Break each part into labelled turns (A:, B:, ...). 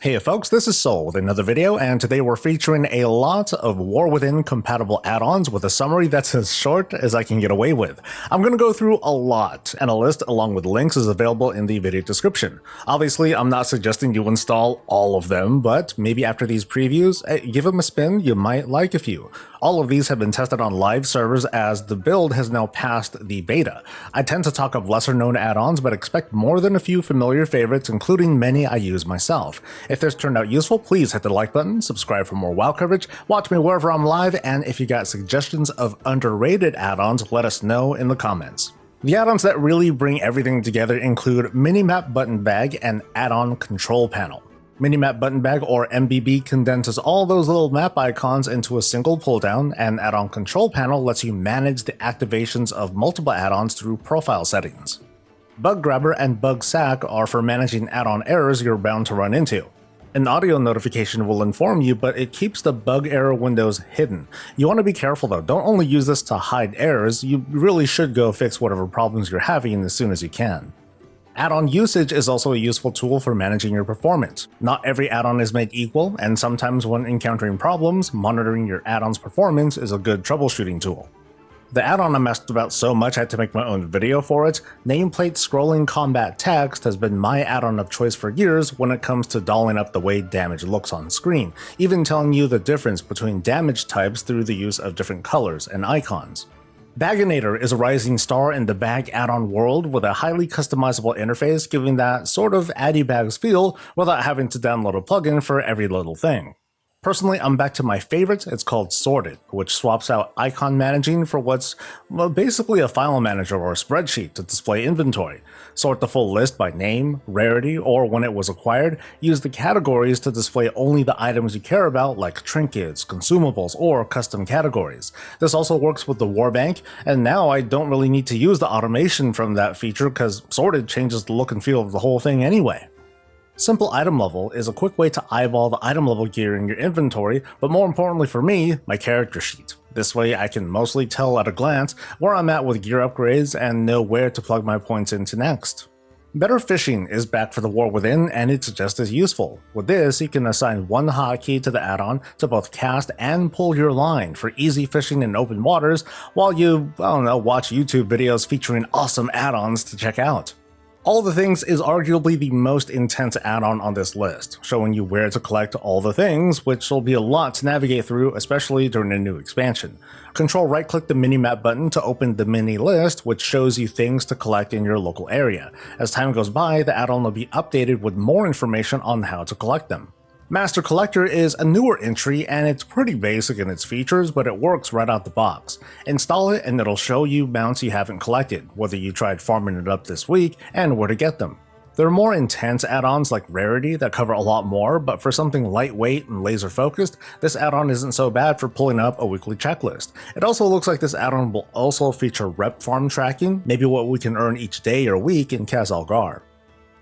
A: Hey folks, this is Soul with another video, and today we're featuring a lot of War Within compatible add-ons with a summary that's as short as I can get away with. I'm going to go through a lot, and a list along with links is available in the video description. Obviously, I'm not suggesting you install all of them, but maybe after these previews, give them a spin, you might like a few. All of these have been tested on live servers as the build has now passed the beta. I tend to talk of lesser known add-ons, but expect more than a few familiar favorites, including many I use myself. If this turned out useful, please hit the like button, subscribe for more WoW coverage, watch me wherever I'm live, and if you got suggestions of underrated add-ons, let us know in the comments. The add-ons that really bring everything together include Minimap Button Bag and Add-on Control Panel. Minimap Button Bag, or MBB, condenses all those little map icons into a single pull-down, and Add-on Control Panel lets you manage the activations of multiple add-ons through profile settings. Bug Grabber and Bug Sack are for managing add-on errors you're bound to run into. An audio notification will inform you, but it keeps the bug error windows hidden. You want to be careful though, don't only use this to hide errors, you really should go fix whatever problems you're having as soon as you can. Addon Usage is also a useful tool for managing your performance. Not every add-on is made equal, and sometimes when encountering problems, monitoring your add-on's performance is a good troubleshooting tool. The add-on I messed about so much I had to make my own video for it, Nameplate Scrolling Combat Text has been my add-on of choice for years when it comes to dolling up the way damage looks on screen, even telling you the difference between damage types through the use of different colors and icons. Baganator is a rising star in the bag add-on world with a highly customizable interface giving that sort of Addy Bags feel without having to download a plugin for every little thing. Personally, I'm back to my favorite. It's called Sorted, which swaps out icon managing for what's basically a file manager or a spreadsheet to display inventory. Sort the full list by name, rarity, or when it was acquired. Use the categories to display only the items you care about, like trinkets, consumables, or custom categories. This also works with the Warbank, and now I don't really need to use the automation from that feature because Sorted changes the look and feel of the whole thing anyway. Simple Item Level is a quick way to eyeball the item level gear in your inventory, but more importantly for me, my character sheet. This way I can mostly tell at a glance where I'm at with gear upgrades and know where to plug my points into next. Better Fishing is back for the War Within, and it's just as useful. With this, you can assign one hotkey to the add-on to both cast and pull your line for easy fishing in open waters while you, watch YouTube videos featuring awesome add-ons to check out. All the Things is arguably the most intense add-on on this list, showing you where to collect all the things, which will be a lot to navigate through, especially during a new expansion. Control right-click the Minimap button to open the mini list, which shows you things to collect in your local area. As time goes by, the add-on will be updated with more information on how to collect them. Master Collector is a newer entry and it's pretty basic in its features, but it works right out the box. Install it and it'll show you mounts you haven't collected, whether you tried farming it up this week, and where to get them. There are more intense add-ons like Rarity that cover a lot more, but for something lightweight and laser focused, this add-on isn't so bad for pulling up a weekly checklist. It also looks like this add-on will also feature rep farm tracking, maybe what we can earn each day or week in Khazalgar.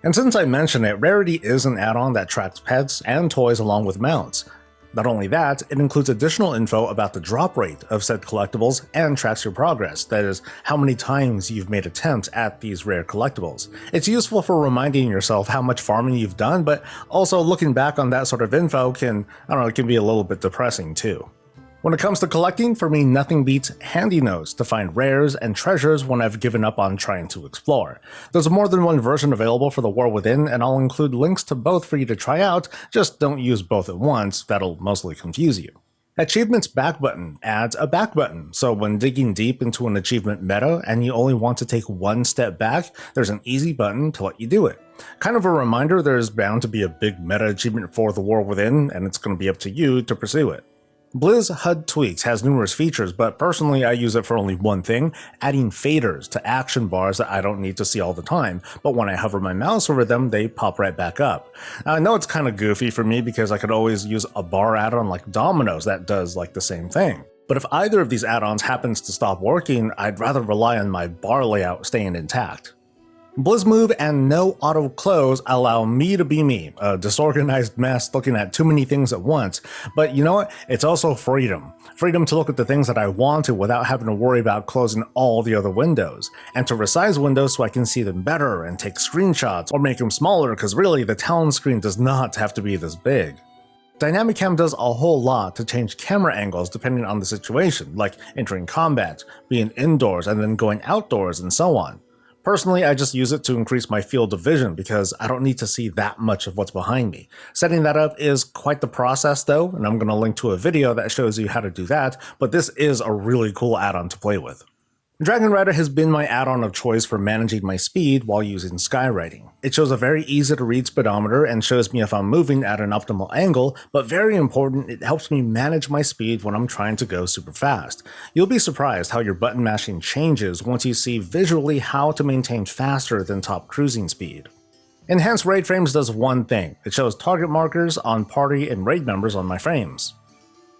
A: And since I mentioned it, Rarity is an add-on that tracks pets and toys along with mounts. Not only that, it includes additional info about the drop rate of said collectibles and tracks your progress, that is, how many times you've made attempts at these rare collectibles. It's useful for reminding yourself how much farming you've done, but also looking back on that sort of info can be a little bit depressing too. When it comes to collecting, for me nothing beats Handynotes to find rares and treasures when I've given up on trying to explore. There's more than one version available for the War Within, and I'll include links to both for you to try out, just don't use both at once, that'll mostly confuse you. Achievements Back button adds a back button, so when digging deep into an achievement meta and you only want to take one step back, there's an easy button to let you do it. Kind of a reminder there's bound to be a big meta achievement for the War Within, and it's going to be up to you to pursue it. Blizz HUD Tweaks has numerous features, but personally I use it for only one thing, adding faders to action bars that I don't need to see all the time, but when I hover my mouse over them, they pop right back up. Now, I know it's kind of goofy for me because I could always use a bar add-on like Dominoes that does like the same thing. But if either of these add-ons happens to stop working, I'd rather rely on my bar layout staying intact. Blizzmove and no auto close allow me to be me, a disorganized mess looking at too many things at once, but you know what? It's also freedom. Freedom to look at the things that I want to without having to worry about closing all the other windows, and to resize windows so I can see them better and take screenshots or make them smaller because really the town screen does not have to be this big. DynamicCam does a whole lot to change camera angles depending on the situation, like entering combat, being indoors and then going outdoors and so on. Personally, I just use it to increase my field of vision because I don't need to see that much of what's behind me. Setting that up is quite the process though, and I'm going to link to a video that shows you how to do that, but this is a really cool add-on to play with. Dragon Rider has been my add-on of choice for managing my speed while using skywriting. It shows a very easy to read speedometer and shows me if I'm moving at an optimal angle, but very important, it helps me manage my speed when I'm trying to go super fast. You'll be surprised how your button mashing changes once you see visually how to maintain faster than top cruising speed. Enhanced Raid Frames does one thing, it shows target markers on party and raid members on my frames.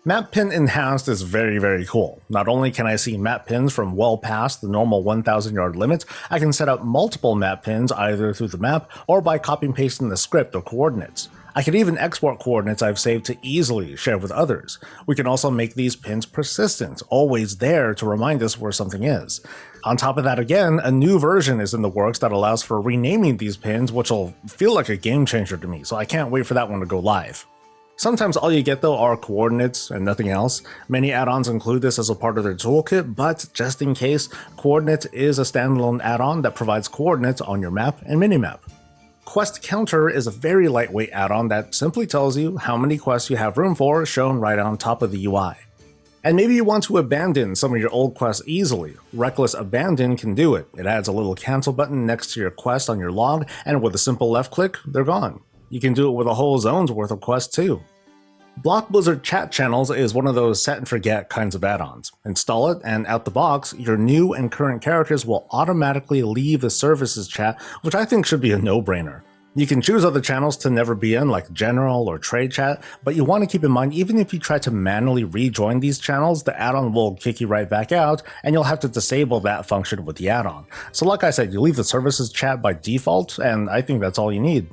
A: Map Pin Enhanced is very cool. Not only can I see map pins from well past the normal 1,000 yard limit, I can set up multiple map pins either through the map or by copy and pasting the script or coordinates. I can even export coordinates I've saved to easily share with others. We can also make these pins persistent, always there to remind us where something is. On top of that again, a new version is in the works that allows for renaming these pins, which will feel like a game changer to me, so I can't wait for that one to go live. Sometimes all you get though are coordinates and nothing else. Many add-ons include this as a part of their toolkit, but just in case, Coordinates is a standalone add-on that provides coordinates on your map and minimap. Quest Counter is a very lightweight add-on that simply tells you how many quests you have room for, shown right on top of the UI. And maybe you want to abandon some of your old quests easily. Reckless Abandon can do it. It adds a little cancel button next to your quest on your log, and with a simple left click, they're gone. You can do it with a whole zone's worth of quests too. Block Blizzard Chat Channels is one of those set and forget kinds of add-ons. Install it, and out the box, your new and current characters will automatically leave the services chat, which I think should be a no-brainer. You can choose other channels to never be in, like General or Trade Chat, but you want to keep in mind even if you try to manually rejoin these channels, the add-on will kick you right back out, and you'll have to disable that function with the add-on. So like I said, you leave the services chat by default, and I think that's all you need.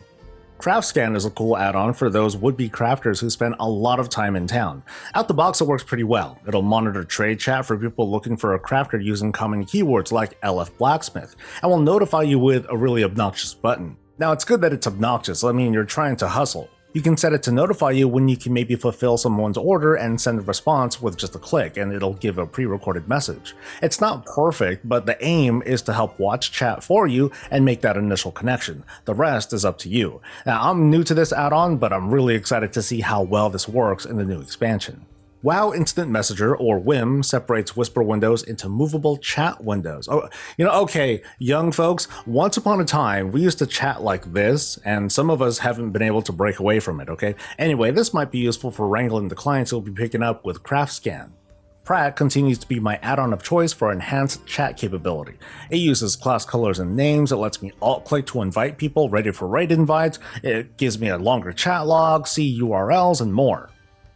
A: CraftScan is a cool add-on for those would-be crafters who spend a lot of time in town. Out the box it works pretty well. It'll monitor trade chat for people looking for a crafter using common keywords like LF Blacksmith, and will notify you with a really obnoxious button. Now it's good that it's obnoxious, I mean you're trying to hustle. You can set it to notify you when you can maybe fulfill someone's order and send a response with just a click, and it'll give a pre-recorded message. It's not perfect, but the aim is to help watch chat for you and make that initial connection. The rest is up to you. Now I'm new to this add-on, but I'm really excited to see how well this works in the new expansion. WoW Instant Messenger, or WIM, separates whisper windows into movable chat windows. Oh, okay, young folks, once upon a time, we used to chat like this, and some of us haven't been able to break away from it, okay? Anyway, this might be useful for wrangling the clients you'll be picking up with CraftScan. Prat continues to be my add-on of choice for enhanced chat capability. It uses class colors and names, it lets me alt-click to invite people ready for raid invites, it gives me a longer chat log, see URLs, and more.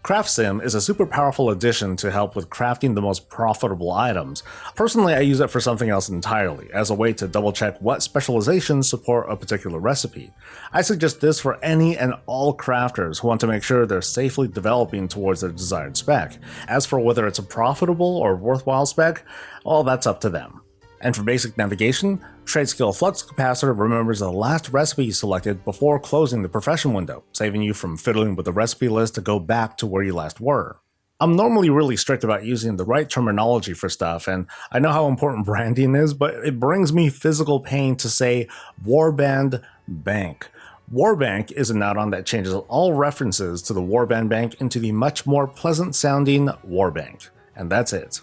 A: CraftSim is a super powerful addition to help with crafting the most profitable items. Personally, I use it for something else entirely, as a way to double check what specializations support a particular recipe. I suggest this for any and all crafters who want to make sure they're safely developing towards their desired spec. As for whether it's a profitable or worthwhile spec, well, that's up to them. And for basic navigation, TradeSkillFluxCapacitor remembers the last recipe you selected before closing the profession window, saving you from fiddling with the recipe list to go back to where you last were. I'm normally really strict about using the right terminology for stuff, and I know how important branding is, but it brings me physical pain to say Warband Bank. Warbank is an add-on that changes all references to the Warband Bank into the much more pleasant sounding Warbank. And that's it.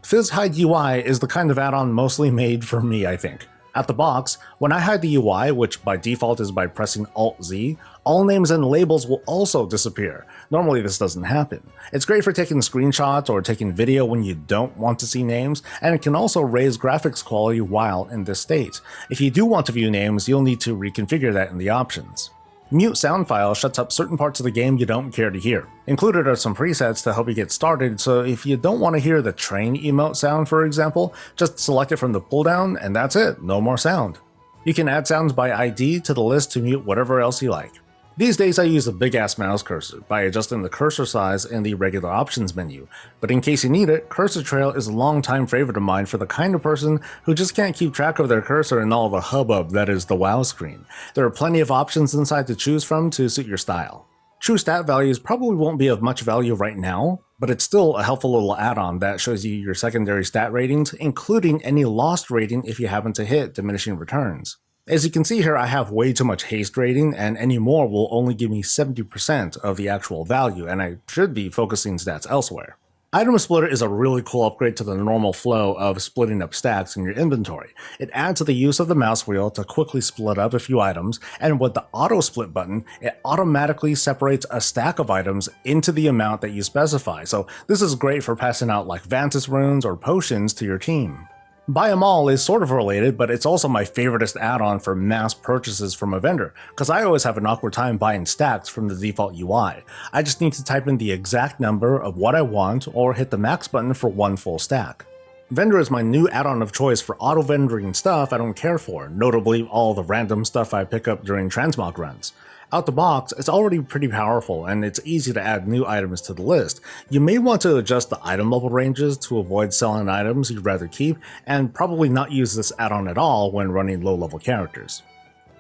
A: phisHideUI is the kind of add-on mostly made for me, I think. At the box, when I hide the UI, which by default is by pressing Alt-Z, all names and labels will also disappear. Normally this doesn't happen. It's great for taking screenshots or taking video when you don't want to see names, and it can also raise graphics quality while in this state. If you do want to view names, you'll need to reconfigure that in the options. MuteSoundFile shuts up certain parts of the game you don't care to hear. Included are some presets to help you get started, so if you don't want to hear the train emote sound for example, just select it from the pulldown and that's it, no more sound. You can add sounds by ID to the list to mute whatever else you like. These days I use a big ass mouse cursor by adjusting the cursor size in the regular options menu, but in case you need it, Cursortrail is a long-time favorite of mine for the kind of person who just can't keep track of their cursor and all the hubbub that is the WoW screen. There are plenty of options inside to choose from to suit your style. True stat values probably won't be of much value right now, but it's still a helpful little add-on that shows you your secondary stat ratings, including any lost rating if you happen to hit diminishing returns. As you can see here, I have way too much haste rating, and any more will only give me 70% of the actual value, and I should be focusing stats elsewhere. Item Splitter is a really cool upgrade to the normal flow of splitting up stacks in your inventory. It adds to the use of the mouse wheel to quickly split up a few items, and with the auto split button, it automatically separates a stack of items into the amount that you specify, so this is great for passing out like Vantis runes or potions to your team. BuyEmAll is sort of related, but it's also my favoriteest add-on for mass purchases from a vendor, because I always have an awkward time buying stacks from the default UI. I just need to type in the exact number of what I want or hit the max button for one full stack. Vendor is my new add-on of choice for auto-vendoring stuff I don't care for, notably all the random stuff I pick up during Transmog runs. Out the box, it's already pretty powerful and it's easy to add new items to the list. You may want to adjust the item level ranges to avoid selling items you'd rather keep, and probably not use this add-on at all when running low-level characters.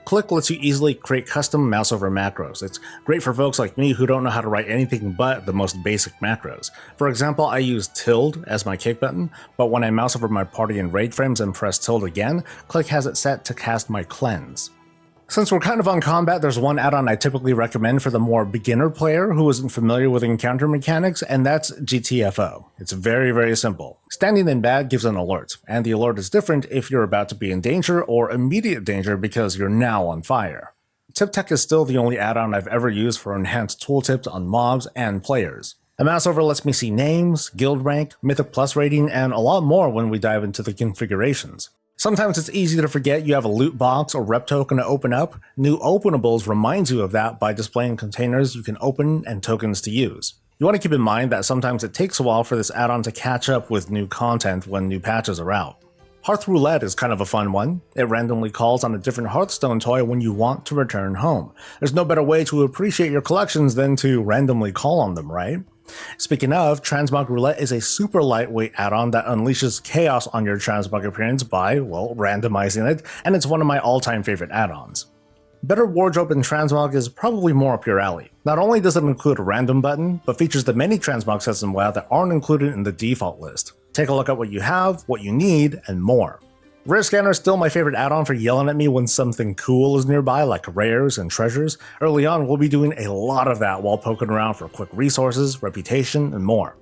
A: Clique lets you easily create custom mouse over macros. It's great for folks like me who don't know how to write anything but the most basic macros. For example, I use tilde as my kick button, but when I mouse over my party in raid frames and press tilde again, Clique has it set to cast my cleanse. Since we're kind of on combat, there's one add-on I typically recommend for the more beginner player who isn't familiar with encounter mechanics, and that's GTFO. It's very simple. Standing in bad gives an alert, and the alert is different if you're about to be in danger or immediate danger because you're now on fire. Tiptac is still the only add-on I've ever used for enhanced tooltips on mobs and players. A mouse over lets me see names, guild rank, Mythic Plus rating, and a lot more when we dive into the configurations. Sometimes it's easy to forget you have a loot box or rep token to open up. New Openables reminds you of that by displaying containers you can open and tokens to use. You want to keep in mind that sometimes it takes a while for this add-on to catch up with new content when new patches are out. Hearthroulette is kind of a fun one. It randomly calls on a different Hearthstone toy when you want to return home. There's no better way to appreciate your collections than to randomly call on them, right? Speaking of, Transmogroulette is a super lightweight add-on that unleashes chaos on your Transmog appearance by, well, randomizing it, and it's one of my all-time favorite add-ons. Better Wardrobe in Transmog is probably more up your alley. Not only does it include a random button, but features the many Transmog sets in WoW that aren't included in the default list. Take a look at what you have, what you need, and more. Rarescanner is still my favorite add-on for yelling at me when something cool is nearby, like rares and treasures. Early on, we'll be doing a lot of that while poking around for quick resources, reputation, and more.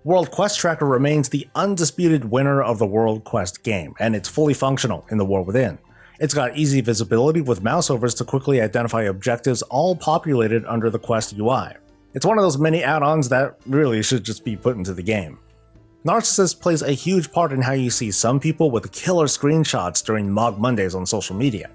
A: World Quest Tracker remains the undisputed winner of the World Quest game, and it's fully functional in The War Within. It's got easy visibility with mouse overs to quickly identify objectives all populated under the Quest UI. It's one of those many add-ons that really should just be put into the game. Narcissus plays a huge part in how you see some people with killer screenshots during Mog Mondays on social media.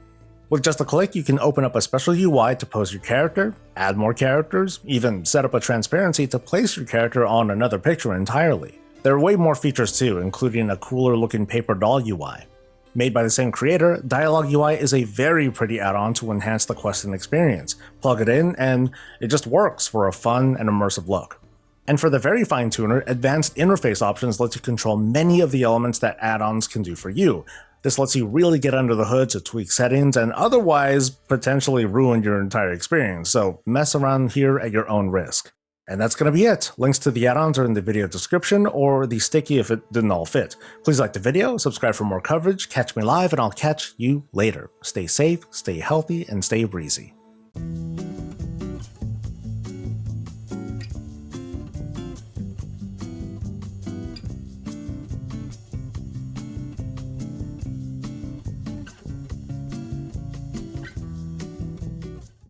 A: With just a click, you can open up a special UI to pose your character, add more characters, even set up a transparency to place your character on another picture entirely. There are way more features too, including a cooler looking paper doll UI. Made by the same creator, DialogueUI is a very pretty add-on to enhance the questing experience. Plug it in and it just works for a fun and immersive look. And for the very fine tuner, advanced interface options let you control many of the elements that add-ons can do for you. This lets you really get under the hood to tweak settings and otherwise potentially ruin your entire experience, so mess around here at your own risk. And that's going to be it. Links to the add-ons are in the video description or the sticky if it didn't all fit. Please like the video, subscribe for more coverage, catch me live, and I'll catch you later. Stay safe, stay healthy, and stay breezy.